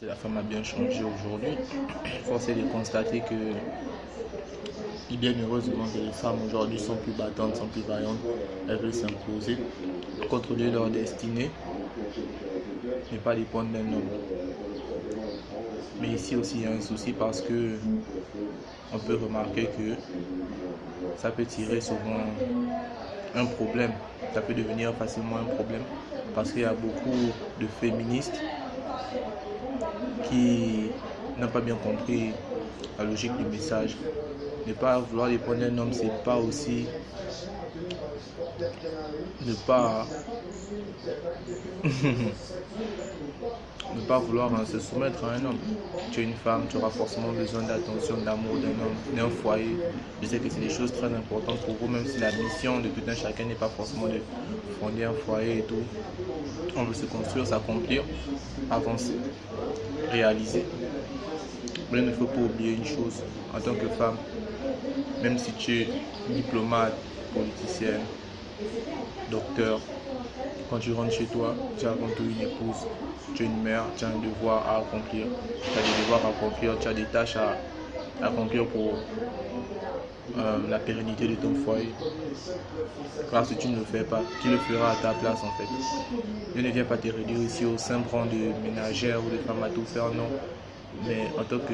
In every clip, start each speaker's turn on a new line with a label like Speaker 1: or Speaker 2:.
Speaker 1: La femme a bien changé aujourd'hui. Force est de constater que, et bien heureusement, que les femmes aujourd'hui sont plus battantes, sont plus vaillantes. Elles veulent s'imposer, contrôler leur destinée, ne pas dépendre d'un homme. Mais ici aussi, il y a un souci parce que on peut remarquer que ça peut tirer souvent un problème. Ça peut devenir facilement un problème parce qu'il y a beaucoup de féministes qui n'ont pas bien compris la logique du message. Ne pas vouloir dépendre d'un homme, c'est pas aussi ne pas ne pas vouloir se soumettre à un homme. Tu es une femme, tu auras forcément besoin d'attention, d'amour d'un homme, d'un foyer. Je sais que c'est des choses très importantes pour vous, même si la mission de tout un chacun n'est pas forcément de fonder un foyer et tout. On veut se construire, s'accomplir, avancer, réaliser. Mais il ne faut pas oublier une chose, en tant que femme, même si tu es diplomate, politicienne, docteur, quand tu rentres chez toi, tu as avant tout une épouse, tu es une mère, tu as un devoir à accomplir, tu as des devoirs à accomplir, tu as des tâches à accomplir pour la pérennité de ton foyer. Car si tu ne le fais pas, qui le fera à ta place en fait? Je ne viens pas te réduire ici au simple rang de ménagère ou de femme à tout faire, non. Mais en tant que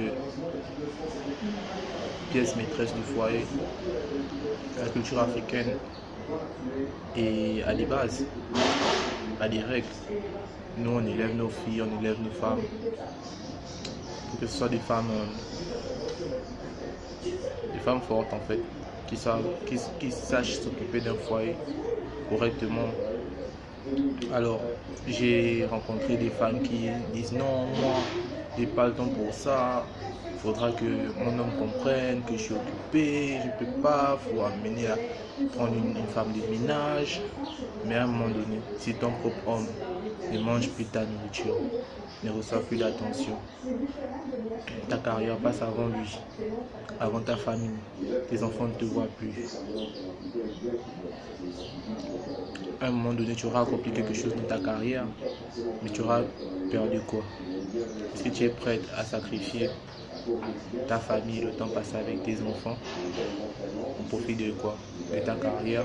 Speaker 1: pièce maîtresse du foyer, la culture africaine a des bases, a des règles. Nous, on élève nos filles, on élève nos femmes, pour que ce soit des femmes fortes en fait, qui sachent s'occuper d'un foyer correctement. Alors, j'ai rencontré des femmes qui disent non, moi, j'ai pas le temps pour ça. Il faudra que mon homme comprenne que je suis occupé, je peux pas, il faut amener à prendre une femme de ménage. Mais à un moment donné, si ton propre homme ne mange plus ta nourriture, ne reçoit plus d'attention, ta carrière passe avant lui, avant ta famille, tes enfants ne te voient plus. À un moment donné, tu auras accompli quelque chose dans ta carrière, mais tu auras perdu quoi? Est-ce que tu es prête à sacrifier ta famille, le temps passé avec tes enfants, au profit de quoi? De ta carrière?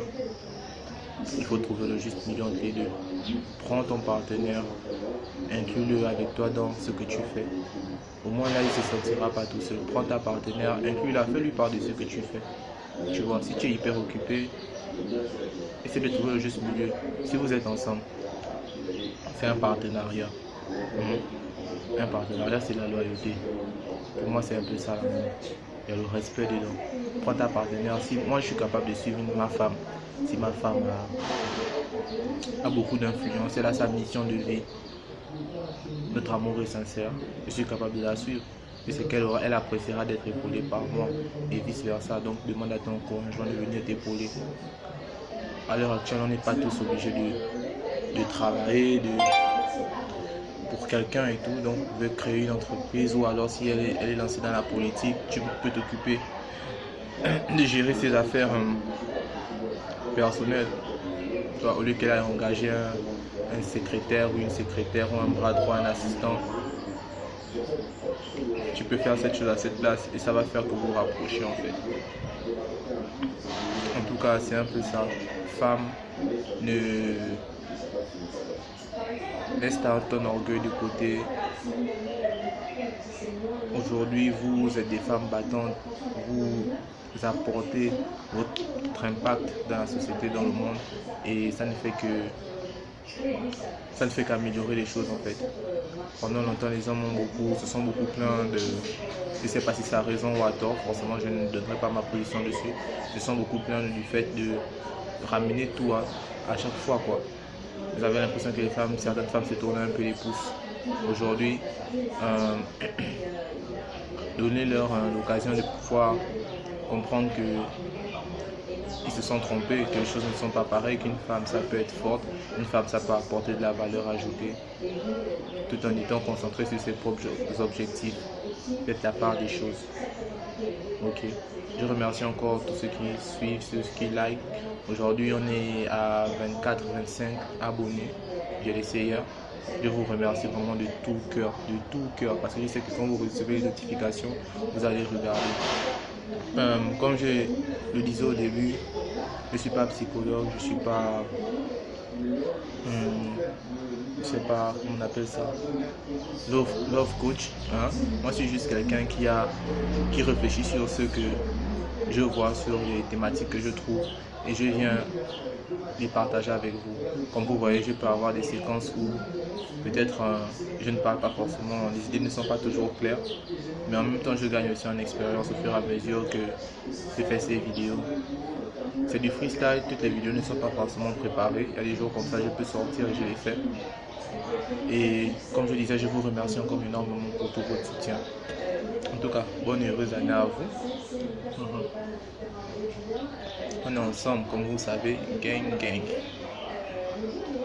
Speaker 1: Il faut trouver le juste milieu entre les deux. Prends ton partenaire, inclus-le avec toi dans ce que tu fais. Au moins là, il ne se sentira pas tout seul. Prends ta partenaire, inclus-la, fais-lui part de ce que tu fais. Tu vois, si tu es hyper occupé, essaie de trouver le juste milieu. Si vous êtes ensemble, fais un partenariat. Un partenariat, c'est la loyauté. Pour moi, c'est un peu ça. Il y a le respect dedans. Prends ta partenaire. Si moi, je suis capable de suivre ma femme, si ma femme a beaucoup d'influence, elle a sa mission de vie, notre amour est sincère, je suis capable de la suivre. Et c'est elle appréciera d'être épaulée par moi et vice versa. Donc demande à ton conjoint de venir t'épauler. À l'heure actuelle, on n'est pas tous obligés de travailler pour quelqu'un et tout. Donc vous pouvez créer une entreprise, ou alors si elle est lancée dans la politique, tu peux t'occuper de gérer ses affaires personnelles. Au lieu qu'elle ait engagé un secrétaire ou une secrétaire ou un bras droit, un assistant, tu peux faire cette chose à cette place et ça va faire que vous vous rapprochez en fait. En tout cas, c'est un peu ça. Femme, ne laisse ton orgueil de côté. Aujourd'hui, vous êtes des femmes battantes, vous apportez votre impact dans la société, dans le monde, et ça ne fait qu'améliorer les choses en fait. Pendant longtemps, les hommes se sont beaucoup plaints de, je ne sais pas si c'est à raison ou à tort, forcément je ne donnerai pas ma position dessus, se sont beaucoup plaints du fait de ramener tout à chaque fois quoi. Vous avez l'impression que certaines femmes se tournent un peu les pouces. Aujourd'hui, donnez-leur l'occasion de pouvoir comprendre qu'ils se sont trompés, que les choses ne sont pas pareilles, qu'une femme ça peut être forte, une femme ça peut apporter de la valeur ajoutée, tout en étant concentré sur ses propres objectifs, faites la part des choses. Ok, je remercie encore tous ceux qui suivent, ceux qui like. Aujourd'hui on est à 24-25 abonnés, j'ai laissé hier. Je vous remercie vraiment de tout cœur, parce que je sais que quand vous recevez les notifications, vous allez regarder. Comme je le disais au début, je ne suis pas psychologue, je ne suis pas, je sais pas comment on appelle ça, love coach. Hein? Moi, je suis juste quelqu'un qui réfléchit sur ce que je vois, sur les thématiques que je trouve, et je viens les partager avec vous. Comme vous voyez, je peux avoir des séquences où peut-être je ne parle pas forcément, les idées ne sont pas toujours claires, mais en même temps je gagne aussi en expérience au fur et à mesure que je fais ces vidéos. C'est du freestyle, toutes les vidéos ne sont pas forcément préparées. Il y a des jours comme ça, je peux sortir et je les fais. Et comme je disais, je vous remercie encore énormément pour tout votre soutien. En tout cas, bonne et heureuse année à vous. On est ensemble, comme vous savez, gang gang.